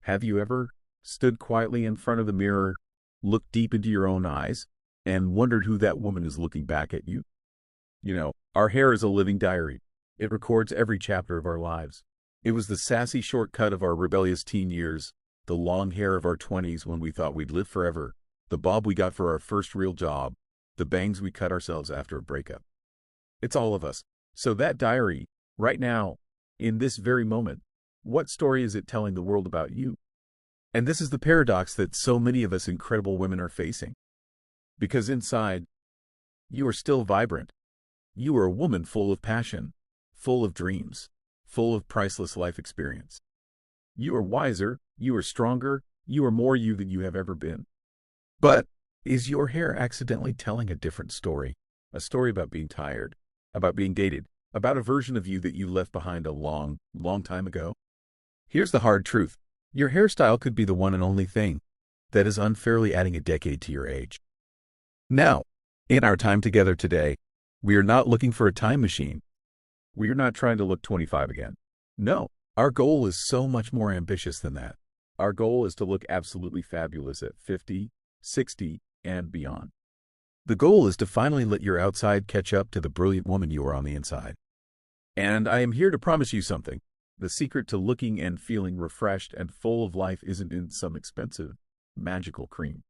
Have you ever stood quietly in front of the mirror, looked deep into your own eyes, and wondered who that woman is looking back at you? Our hair is a living diary. It records every chapter of our lives. It was the sassy shortcut of our rebellious teen years, the long hair of our 20s when we thought we'd live forever, the bob we got for our first real job, the bangs we cut ourselves after a breakup. It's all of us. So that diary, right now, in this very moment, what story is it telling the world about you? And this is the paradox that so many of us incredible women are facing. Because inside, you are still vibrant. You are a woman full of passion, full of dreams, full of priceless life experience. You are wiser, you are stronger, you are more you than you have ever been. But is your hair accidentally telling a different story? A story about being tired, about being dated, about a version of you that you left behind a long, long time ago? Here's the hard truth. Your hairstyle could be the one and only thing that is unfairly adding a decade to your age. Now, in our time together today, we are not looking for a time machine. We are not trying to look 25 again. No, our goal is so much more ambitious than that. Our goal is to look absolutely fabulous at 50, 60, and beyond. The goal is to finally let your outside catch up to the brilliant woman you are on the inside. And I am here to promise you something. The secret to looking and feeling refreshed and full of life isn't in some expensive, magical cream.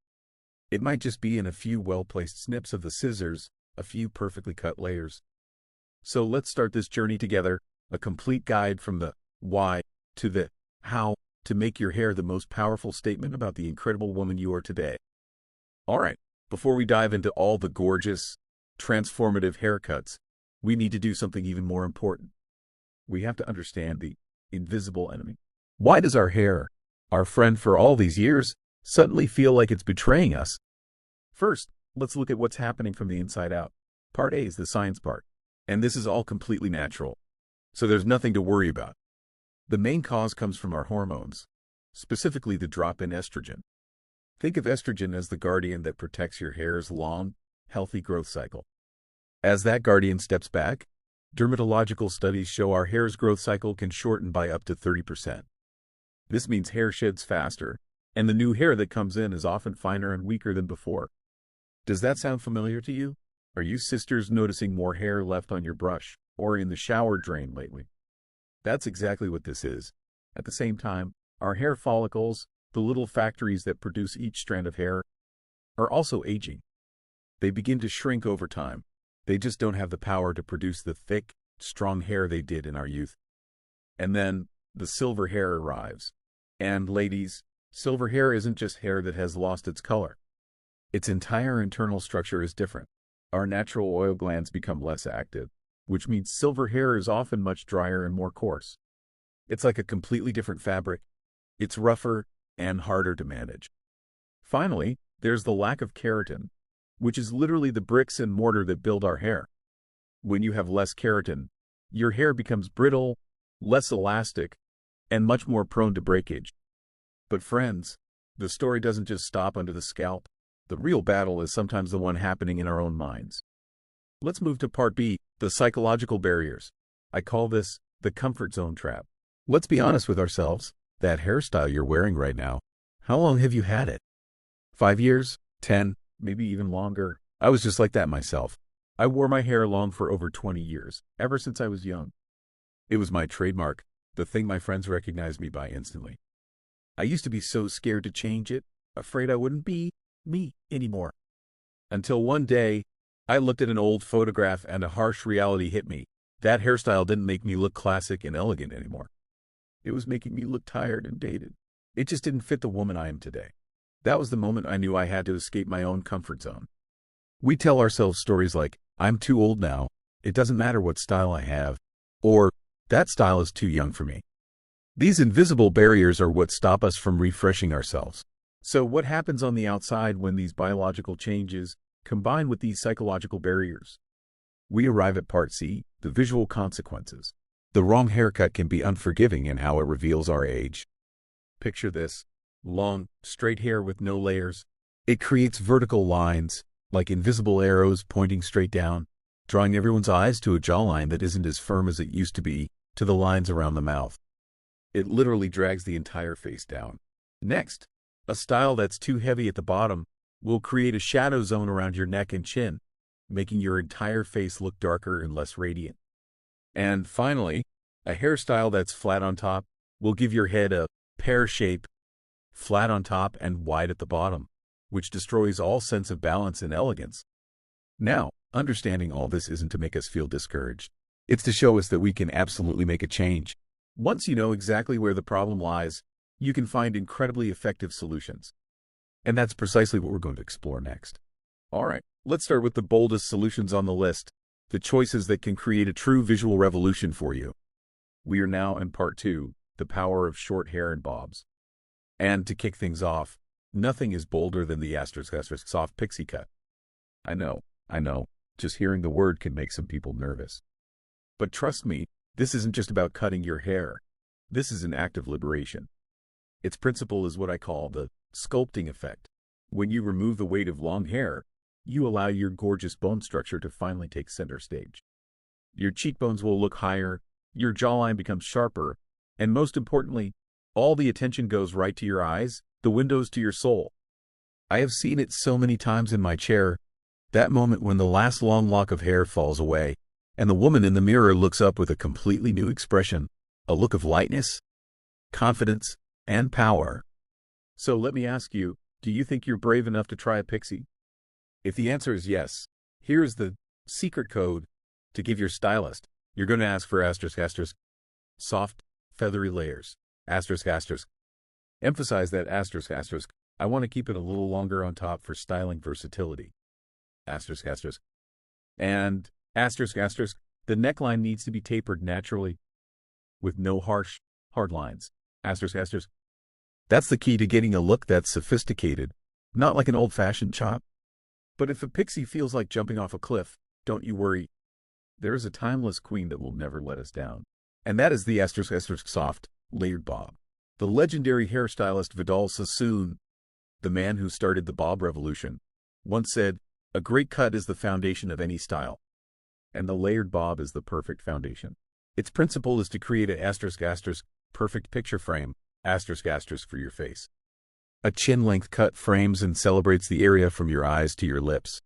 It might just be in a few well-placed snips of the scissors, a few perfectly cut layers. So let's start this journey together, a complete guide from the why to the how to make your hair the most powerful statement about the incredible woman you are today. All right, before we dive into all the gorgeous, transformative haircuts, we need to do something even more important. We have to understand the invisible enemy. Why does our hair, our friend for all these years, suddenly feel like it's betraying us? First, let's look at what's happening from the inside out. Part A is the science part, and this is all completely natural, so there's nothing to worry about. The main cause comes from our hormones, specifically the drop in estrogen. Think of estrogen as the guardian that protects your hair's long, healthy growth cycle. As that guardian steps back, dermatological studies show our hair's growth cycle can shorten by up to 30%. This means hair sheds faster, and the new hair that comes in is often finer and weaker than before. Does that sound familiar to you? Are you sisters noticing more hair left on your brush or in the shower drain lately? That's exactly what this is. At the same time, our hair follicles, the little factories that produce each strand of hair, are also aging. They begin to shrink over time. They just don't have the power to produce the thick, strong hair they did in our youth. And then the silver hair arrives. And ladies, silver hair isn't just hair that has lost its color. Its entire internal structure is different. Our natural oil glands become less active, which means silver hair is often much drier and more coarse. It's like a completely different fabric. It's rougher and harder to manage. Finally, there's the lack of keratin, which is literally the bricks and mortar that build our hair. When you have less keratin, your hair becomes brittle, less elastic, and much more prone to breakage. But friends, the story doesn't just stop under the scalp. The real battle is sometimes the one happening in our own minds. Let's move to part B, the psychological barriers. I call this the comfort zone trap. Let's be honest with ourselves. That hairstyle you're wearing right now, how long have you had it? 5 years? 10? Maybe even longer? I was just like that myself. I wore my hair long for over 20 years, ever since I was young. It was my trademark, the thing my friends recognized me by instantly. I used to be so scared to change it, afraid I wouldn't be me anymore. Until one day, I looked at an old photograph and a harsh reality hit me. That hairstyle didn't make me look classic and elegant anymore. It was making me look tired and dated. It just didn't fit the woman I am today. That was the moment I knew I had to escape my own comfort zone. We tell ourselves stories like, I'm too old now, it doesn't matter what style I have, or that style is too young for me. These invisible barriers are what stop us from refreshing ourselves. So what happens on the outside when these biological changes combine with these psychological barriers? We arrive at part C, the visual consequences. The wrong haircut can be unforgiving in how it reveals our age. Picture this. Long, straight hair with no layers. It creates vertical lines, like invisible arrows pointing straight down, drawing everyone's eyes to a jawline that isn't as firm as it used to be, to the lines around the mouth. It literally drags the entire face down. Next, a style that's too heavy at the bottom will create a shadow zone around your neck and chin, making your entire face look darker and less radiant. And finally, a hairstyle that's flat on top will give your head a pear shape, flat on top and wide at the bottom, which destroys all sense of balance and elegance. Now, understanding all this isn't to make us feel discouraged. It's to show us that we can absolutely make a change. Once you know exactly where the problem lies, you can find incredibly effective solutions. And that's precisely what we're going to explore next. All right, let's start with the boldest solutions on the list, the choices that can create a true visual revolution for you. We are now in part 2, the power of short hair and bobs. And to kick things off, nothing is bolder than the * soft pixie cut. I know, just hearing the word can make some people nervous. But trust me, this isn't just about cutting your hair. This is an act of liberation. Its principle is what I call the sculpting effect. When you remove the weight of long hair, you allow your gorgeous bone structure to finally take center stage. Your cheekbones will look higher, your jawline becomes sharper, and most importantly, all the attention goes right to your eyes, the windows to your soul. I have seen it so many times in my chair, that moment when the last long lock of hair falls away, and the woman in the mirror looks up with a completely new expression, a look of lightness, confidence, and power. So let me ask you, do you think you're brave enough to try a pixie? If the answer is yes, here's the secret code to give your stylist. You're going to ask for **, soft, feathery layers, **. Emphasize that **. I want to keep it a little longer on top for styling versatility. **. And **, the neckline needs to be tapered naturally, with no harsh, hard lines. **. That's the key to getting a look that's sophisticated, not like an old-fashioned chop. But if a pixie feels like jumping off a cliff, don't you worry. There is a timeless queen that will never let us down. And that is the ** soft, layered bob. The legendary hairstylist Vidal Sassoon, the man who started the bob revolution, once said, "A great cut is the foundation of any style." And the layered bob is the perfect foundation. Its principle is to create a ** perfect picture frame, ** for your face. A chin-length cut frames and celebrates the area from your eyes to your lips.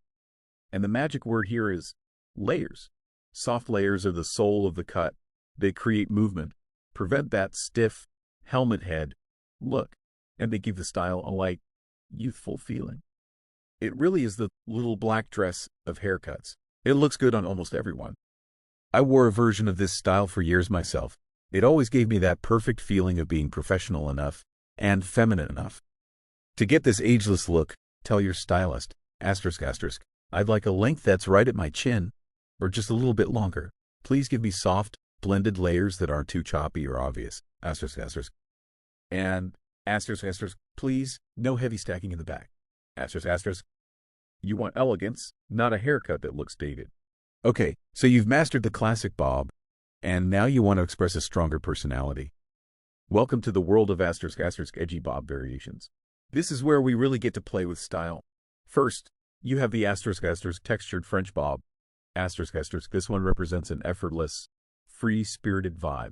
And the magic word here is layers. Soft layers are the soul of the cut. They create movement, prevent that stiff, helmet head look, and they give the style a light, youthful feeling. It really is the little black dress of haircuts. It looks good on almost everyone. I wore a version of this style for years myself. It always gave me that perfect feeling of being professional enough and feminine enough. To get this ageless look, tell your stylist, **, I'd like a length that's right at my chin, or just a little bit longer. Please give me soft, blended layers that aren't too choppy or obvious. And please, no heavy stacking in the back. You want elegance, not a haircut that looks dated. Okay, so you've mastered the classic bob, and now you want to express a stronger personality. Welcome to the world of ** edgy bob variations. This is where we really get to play with style. First, you have the ** textured French bob. This one represents an effortless, free-spirited vibe.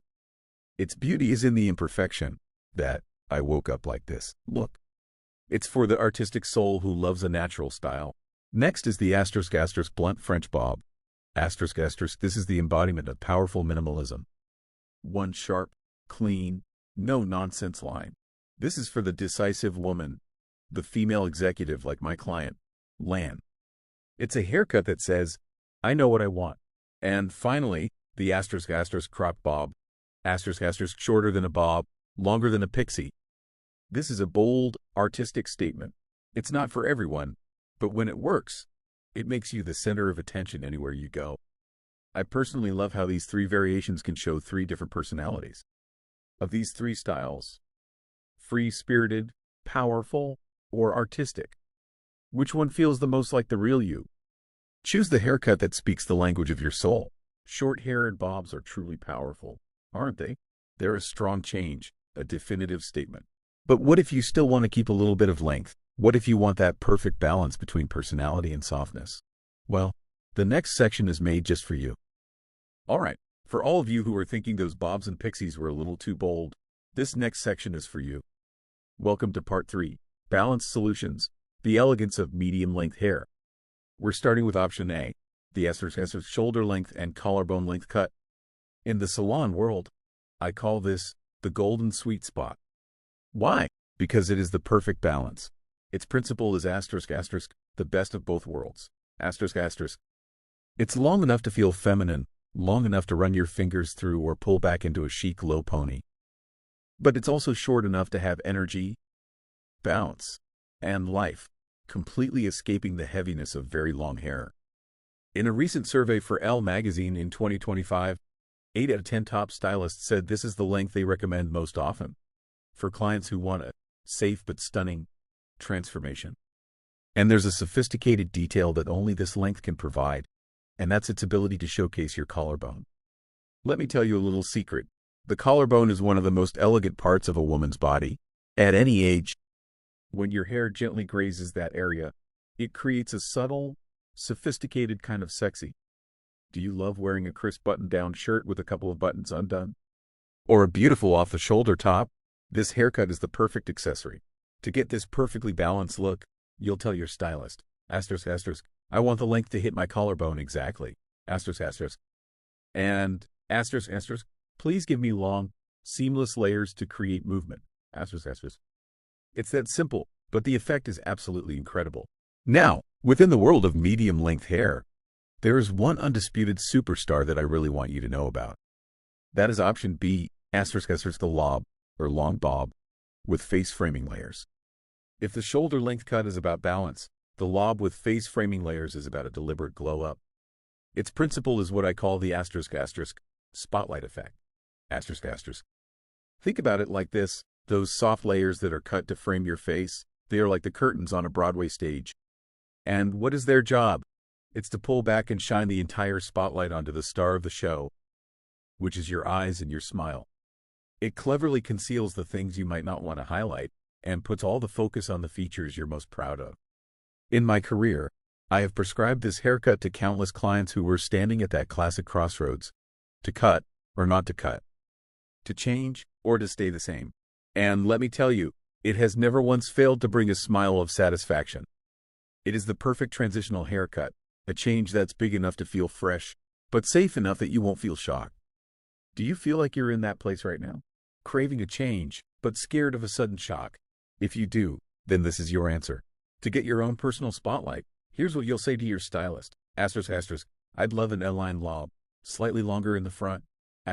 Its beauty is in the imperfection, that "I woke up like this" look. It's for the artistic soul who loves a natural style. Next is the ** blunt French bob. This is the embodiment of powerful minimalism. One sharp, clean, no-nonsense line. This is for the decisive woman, the female executive like my client, Lan. It's a haircut that says, "I know what I want." And finally, the ** crop bob. Shorter than a bob, longer than a pixie. This is a bold, artistic statement. It's not for everyone, but when it works, it makes you the center of attention anywhere you go. I personally love how these 3 variations can show 3 different personalities. Of these 3 styles, free-spirited, powerful, or artistic, which one feels the most like the real you? Choose the haircut that speaks the language of your soul. Short hair and bobs are truly powerful, aren't they? They're a strong change, a definitive statement. But what if you still want to keep a little bit of length? What if you want that perfect balance between personality and softness? Well, the next section is made just for you. All right, for all of you who are thinking those bobs and pixies were a little too bold, this next section is for you. Welcome to Part 3, Balanced Solutions, the elegance of medium-length hair. We're starting with Option A, the ** shoulder length and collarbone length cut. In the salon world, I call this the golden sweet spot. Why? Because it is the perfect balance. Its principle is **, the best of both worlds. **. It's long enough to feel feminine, long enough to run your fingers through or pull back into a chic low pony. But it's also short enough to have energy, bounce, and life, completely escaping the heaviness of very long hair. In a recent survey for Elle magazine in 2025, 8 out of 10 top stylists said this is the length they recommend most often for clients who want a safe but stunning transformation. And there's a sophisticated detail that only this length can provide, and that's its ability to showcase your collarbone. Let me tell you a little secret. The collarbone is one of the most elegant parts of a woman's body. At any age, when your hair gently grazes that area, it creates a subtle, sophisticated kind of sexy. Do you love wearing a crisp button-down shirt with a couple of buttons undone? Or a beautiful off-the-shoulder top? This haircut is the perfect accessory. To get this perfectly balanced look, you'll tell your stylist, **, I want the length to hit my collarbone exactly, **, and **, please give me long, seamless layers to create movement, **. It's that simple, but the effect is absolutely incredible. Now, within the world of medium-length hair, there is one undisputed superstar that I really want you to know about. That is Option B, **, the lob, or long bob, with face framing layers. If the shoulder length cut is about balance, the lob with face framing layers is about a deliberate glow up. Its principle is what I call the **, spotlight effect. **. Think about it like this. Those soft layers that are cut to frame your face, they are like the curtains on a Broadway stage. And what is their job? It's to pull back and shine the entire spotlight onto the star of the show, which is your eyes and your smile. It cleverly conceals the things you might not want to highlight and puts all the focus on the features you're most proud of. In my career, I have prescribed this haircut to countless clients who were standing at that classic crossroads, to cut or not to cut, to change or to stay the same. And let me tell you, it has never once failed to bring a smile of satisfaction. It is the perfect transitional haircut, a change that's big enough to feel fresh, but safe enough that you won't feel shocked. Do you feel like you're in that place right now? Craving a change, but scared of a sudden shock? If you do, then this is your answer. To get your own personal spotlight, here's what you'll say to your stylist. **, I'd love an L-line lob, slightly longer in the front, **.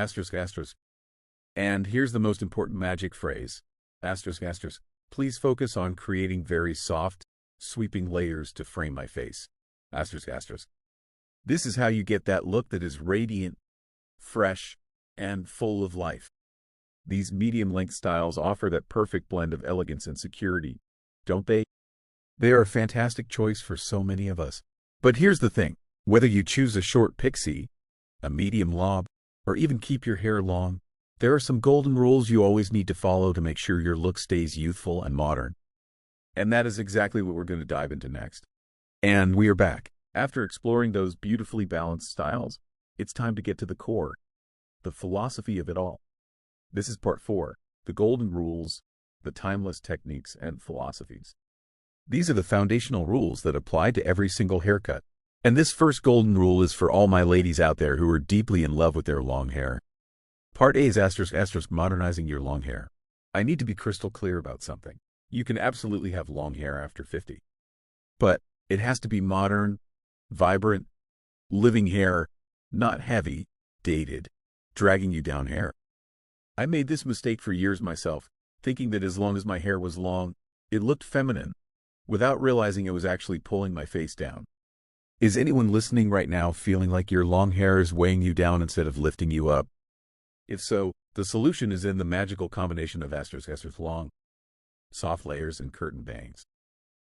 And here's the most important magic phrase, **, please focus on creating very soft, sweeping layers to frame my face, **. This is how you get that look that is radiant, fresh, and full of life. These medium-length styles offer that perfect blend of elegance and security, don't they? They are a fantastic choice for so many of us. But here's the thing. Whether you choose a short pixie, a medium lob, or even keep your hair long, there are some golden rules you always need to follow to make sure your look stays youthful and modern. And that is exactly what we're going to dive into next. And we are back. After exploring those beautifully balanced styles, it's time to get to the core, the philosophy of it all. This is Part 4, the golden rules, the timeless techniques and philosophies. These are the foundational rules that apply to every single haircut. And this first golden rule is for all my ladies out there who are deeply in love with their long hair. Part A is **, modernizing your long hair. I need to be crystal clear about something. You can absolutely have long hair after 50. But it has to be modern, vibrant, living hair, not heavy, dated, dragging you down hair. I made this mistake for years myself, thinking that as long as my hair was long, it looked feminine, without realizing it was actually pulling my face down. Is anyone listening right now feeling like your long hair is weighing you down instead of lifting you up? If so, the solution is in the magical combination of ** long, soft layers and curtain bangs.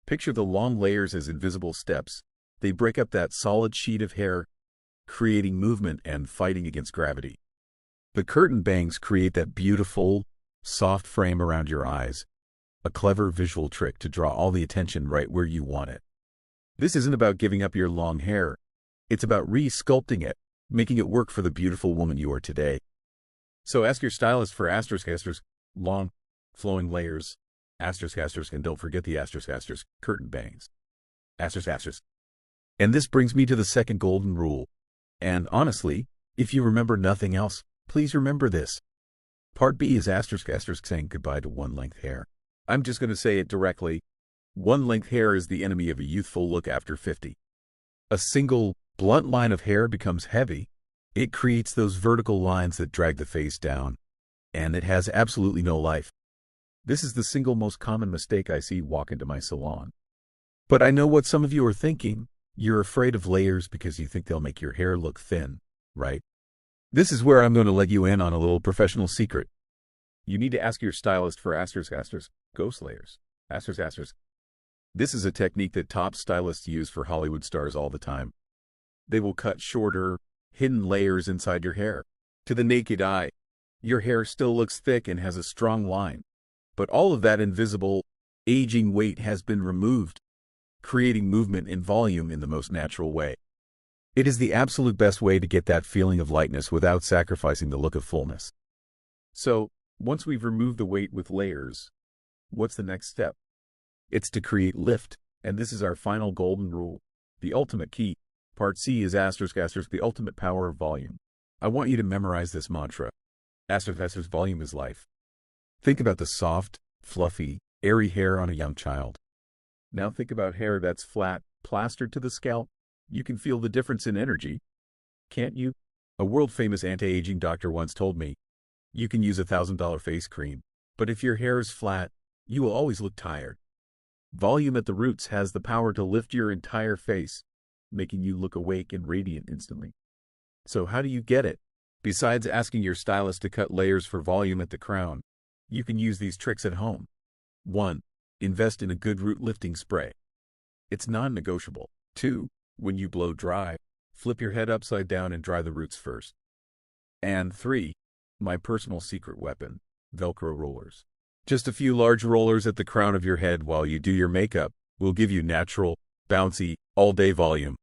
Picture the long layers as invisible steps. They break up that solid sheet of hair, creating movement and fighting against gravity. The curtain bangs create that beautiful, soft frame around your eyes, a clever visual trick to draw all the attention right where you want it. This isn't about giving up your long hair. It's about re-sculpting it, making it work for the beautiful woman you are today. So ask your stylist for ** long, flowing layers, ** Asterisk, asterisk, and don't forget the asterisk, asterisk, curtain bangs. Asterisk, asterisk. And this brings me to the second golden rule. And honestly, if you remember nothing else, please remember this. Part B is asterisk, asterisk, saying goodbye to one-length hair. I'm just going to say it directly. One-length hair is the enemy of a youthful look after 50. A single, blunt line of hair becomes heavy. It creates those vertical lines that drag the face down, and it has absolutely no life. This is the single most common mistake I see walk into my salon. But I know what some of you are thinking. You're afraid of layers because you think they'll make your hair look thin, right? This is where I'm going to let you in on a little professional secret. You need to ask your stylist for asterisk, asterisk, ghost layers. Asterisk, asterisk. This is a technique that top stylists use for Hollywood stars all the time. They will cut shorter, hidden layers inside your hair. To the naked eye, your hair still looks thick and has a strong line. But all of that invisible, aging weight has been removed, creating movement and volume in the most natural way. It is the absolute best way to get that feeling of lightness without sacrificing the look of fullness. So, once we've removed the weight with layers, what's the next step? It's to create lift, and this is our final golden rule. The ultimate key. Part C is asterisk, asterisk, the ultimate power of volume. I want you to memorize this mantra. Asterisk, asterisk, volume is life. Think about the soft, fluffy, airy hair on a young child. Now think about hair that's flat, plastered to the scalp. You can feel the difference in energy, can't you? A world-famous anti-aging doctor once told me, you can use $1,000 face cream, but if your hair is flat, you will always look tired. Volume at the roots has the power to lift your entire face, making you look awake and radiant instantly. So how do you get it? Besides asking your stylist to cut layers for volume at the crown, you can use these tricks at home. 1. Invest in a good root lifting spray. It's non-negotiable. 2. When you blow dry, flip your head upside down and dry the roots first. And 3. My personal secret weapon, Velcro rollers. Just a few large rollers at the crown of your head while you do your makeup will give you natural, bouncy, all-day volume.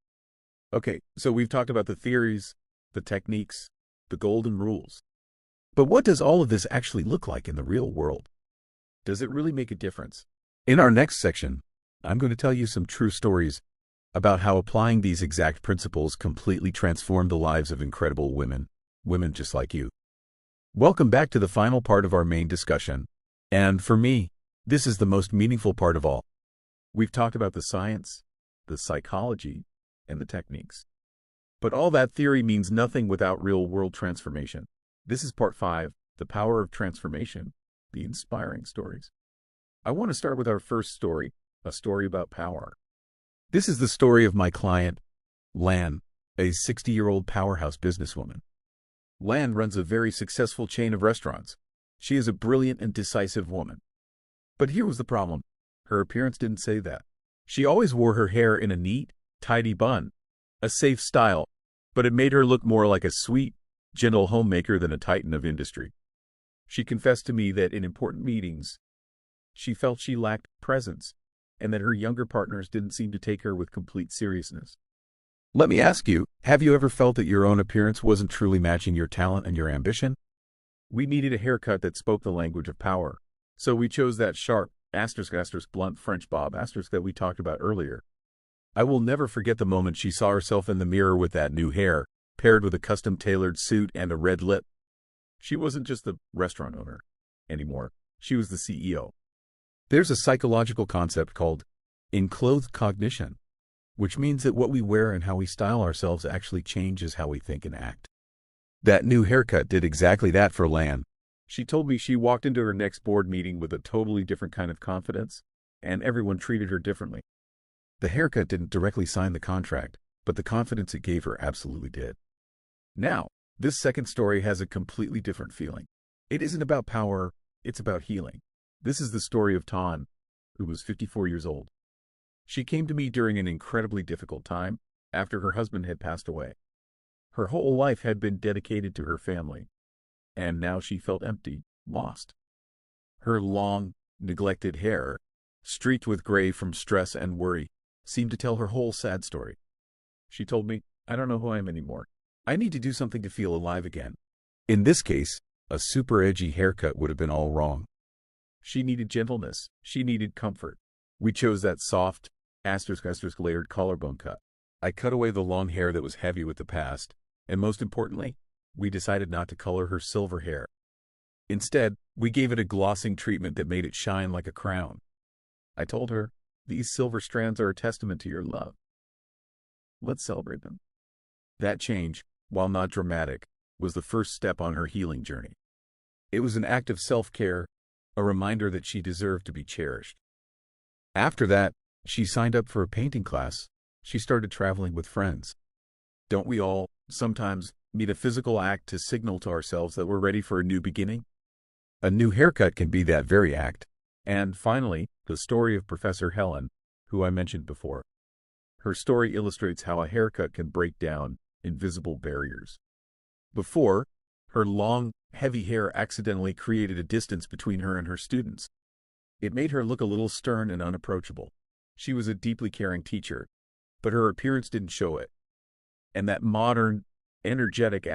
Okay, so we've talked about the theories, the techniques, the golden rules. But what does all of this actually look like in the real world? Does it really make a difference? In our next section, I'm going to tell you some true stories about how applying these exact principles completely transformed the lives of incredible women just like you. Welcome back to the final part of our main discussion. And for me, this is the most meaningful part of all. We've talked about the science, the psychology, and the techniques. But all that theory means nothing without real-world transformation. This is part 5, the power of transformation, the inspiring stories. I want to start with our first story, a story about power. This is the story of my client, Lan, a 60-year-old powerhouse businesswoman. Lan runs a very successful chain of restaurants. She is a brilliant and decisive woman. But here was the problem. Her appearance didn't say that. She always wore her hair in a neat, tidy bun, a safe style, but it made her look more like a sweet, gentle homemaker than a titan of industry. She confessed to me that in important meetings, she felt she lacked presence, and that her younger partners didn't seem to take her with complete seriousness. Let me ask you, have you ever felt that your own appearance wasn't truly matching your talent and your ambition? We needed a haircut that spoke the language of power, so we chose that sharp, asterisk, asterisk, blunt French bob, asterisk that we talked about earlier. I will never forget the moment she saw herself in the mirror with that new hair, paired with a custom-tailored suit and a red lip. She wasn't just the restaurant owner anymore. She was the CEO. There's a psychological concept called enclothed cognition, which means that what we wear and how we style ourselves actually changes how we think and act. That new haircut did exactly that for Lan. She told me she walked into her next board meeting with a totally different kind of confidence, and everyone treated her differently. The haircut didn't directly sign the contract, but the confidence it gave her absolutely did. Now, this second story has a completely different feeling. It isn't about power, it's about healing. This is the story of Tan, who was 54 years old. She came to me during an incredibly difficult time after her husband had passed away. Her whole life had been dedicated to her family, and now she felt empty, lost. Her long, neglected hair, streaked with gray from stress and worry, seemed to tell her whole sad story. She told me, I don't know who I am anymore. I need to do something to feel alive again. In this case, a super edgy haircut would have been all wrong. She needed gentleness. She needed comfort. We chose that soft, layered collarbone cut. I cut away the long hair that was heavy with the past, and most importantly, we decided not to color her silver hair. Instead, we gave it a glossing treatment that made it shine like a crown. I told her, "These silver strands are a testament to your love. Let's celebrate them." That change, while not dramatic, was the first step on her healing journey. It was an act of self-care, a reminder that she deserved to be cherished. After that, she signed up for a painting class. She started traveling with friends. Don't we all, sometimes, need a physical act to signal to ourselves that we're ready for a new beginning? A new haircut can be that very act. And finally, the story of Professor Helen, who I mentioned before. Her story illustrates how a haircut can break down invisible barriers. Before, her long, heavy hair accidentally created a distance between her and her students. It made her look a little stern and unapproachable. She was a deeply caring teacher, but her appearance didn't show it. And that modern, energetic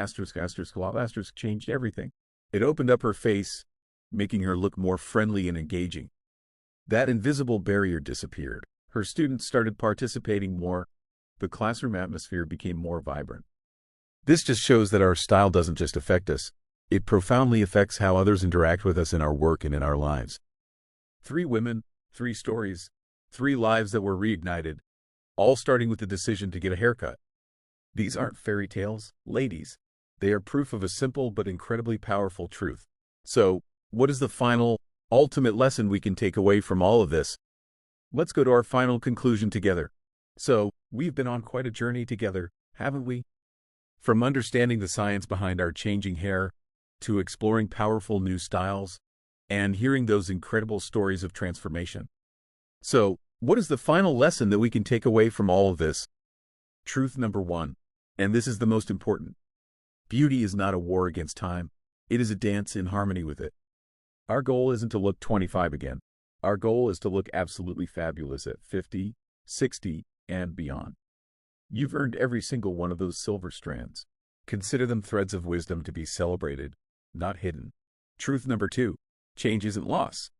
changed everything. It opened up her face, making her look more friendly and engaging. That invisible barrier disappeared. Her students started participating more. The classroom atmosphere became more vibrant. This just shows that our style doesn't just affect us. It profoundly affects how others interact with us in our work and in our lives. 3 women, 3 stories, 3 lives that were reignited, all starting with the decision to get a haircut. These aren't fairy tales, ladies. They are proof of a simple but incredibly powerful truth. So, what is the final, ultimate lesson we can take away from all of this? Let's go to our final conclusion together. So, we've been on quite a journey together, haven't we? From understanding the science behind our changing hair, to exploring powerful new styles, and hearing those incredible stories of transformation. So, what is the final lesson that we can take away from all of this? Truth number 1, and this is the most important. Beauty is not a war against time. It is a dance in harmony with it. Our goal isn't to look 25 again. Our goal is to look absolutely fabulous at 50, 60, and beyond. You've earned every single one of those silver strands. Consider them threads of wisdom to be celebrated, not hidden. Truth number 2, change isn't loss.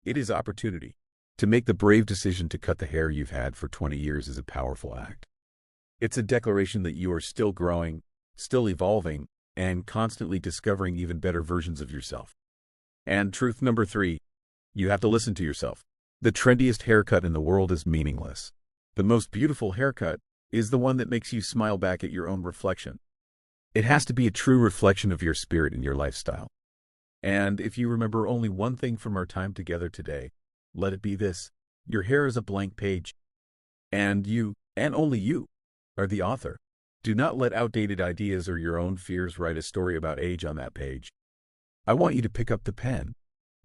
It is opportunity. To make the brave decision to cut the hair you've had for 20 years is a powerful act. It's a declaration that you are still growing, still evolving, and constantly discovering even better versions of yourself. And truth number 3, you have to listen to yourself. The trendiest haircut in the world is meaningless. The most beautiful haircut is the one that makes you smile back at your own reflection. It has to be a true reflection of your spirit and your lifestyle. And if you remember only one thing from our time together today, let it be this: your hair is a blank page. And you, and only you, are the author. Do not let outdated ideas or your own fears write a story about age on that page. I want you to pick up the pen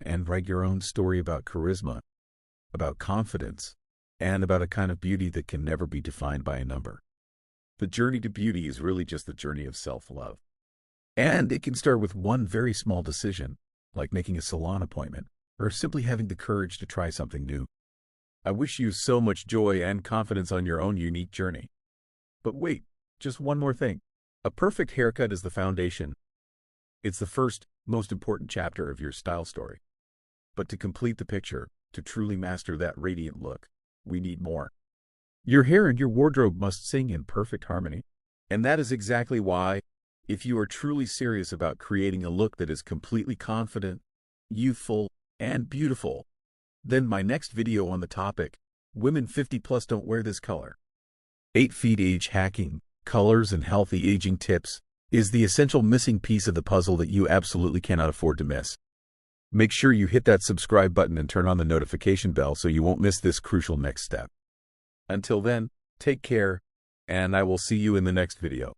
and write your own story about charisma, about confidence, and about a kind of beauty that can never be defined by a number. The journey to beauty is really just the journey of self-love. And it can start with one very small decision, like making a salon appointment, or simply having the courage to try something new. I wish you so much joy and confidence on your own unique journey. But wait, just one more thing. A perfect haircut is the foundation. It's the first, most important chapter of your style story. But to complete the picture, to truly master that radiant look, we need more. Your hair and your wardrobe must sing in perfect harmony. And that is exactly why, if you are truly serious about creating a look that is completely confident, youthful, and beautiful, then my next video on the topic, Women 50 Plus Don't Wear This Color. 8 Feet Age Hacking, Colors and Healthy Aging Tips, is the essential missing piece of the puzzle that you absolutely cannot afford to miss. Make sure you hit that subscribe button and turn on the notification bell so you won't miss this crucial next step. Until then, take care, and I will see you in the next video.